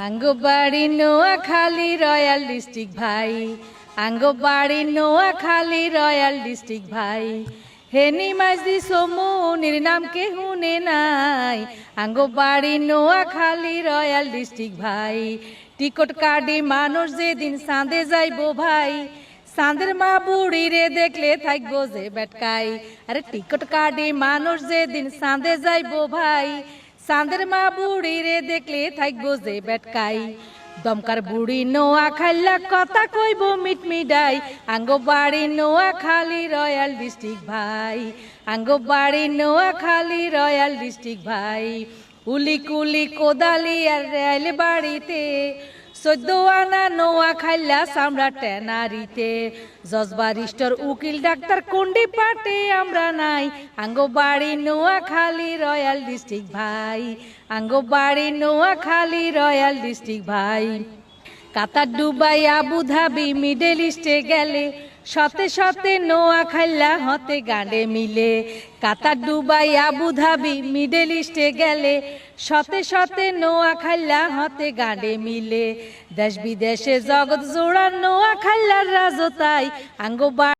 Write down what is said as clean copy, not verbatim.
আঙ্গবাড়ি Noakhali royal district ভাই, আঙ্গবাড়ি Noakhali royal district ভাই। হেনি মাঝদি সমুনির নাম কে হুনে নাই, আঙ্গবাড়ি নোয়াখালী রয়্যাল ডিস্ট্রিক্ট ভাই। টিকট কাটি মানুষ যেদিন চাঁদে যাইব ভাই, চাঁদের মা বুড়ি রে দেখলে থাকবো যে বেটকাই। আরে টিকট কাটি মানুষ যেদিন চাঁদে যাইব ভাই, চাঁদের মা বুড়ি রে দেখলে থাকবো যে বেটকাই। দমকার বুড়ি নোয়াখালী কথা কইব মিটমিডাই, আঙ্গবাড়ি নোয়াখালী রয়্যাল ডিস্ট্রিক্ট ভাই, আঙ্গবাড়ি নোয়াখালী রয়্যাল ডিস্ট্রিক্ট ভাই। উলি কুলি কোদালি আর রেল বাড়িতে, 14 আনা নোয়াখালী সামরা টেনারিতে। জজ বারিস্টার উকিল ডাক্তার কোন্ডি পাটে আমরা নাই, আঙ্গবাড়ি নোয়াখালী রয়্যাল ডিস্ট্রিক্ট ভাই, আঙ্গবাড়ি নোয়াখালী রয়্যাল ডিস্ট্রিক্ট ভাই। কাতার দুবাই আবুধাবি মিডল ইস্টে গেলে, শতে শতে নোয়াখালী হতে গাঁডে মিলে। কাতার দুবাই আবুধাবি মিডল ইস্টে গেলে, শতে শতে নোয়াখালী হতে গাঁডে মিলে। দেশ বিদেশে জগৎ জোড়া নোয়াখালীর রাজতাই, আঙ্গবাড়ি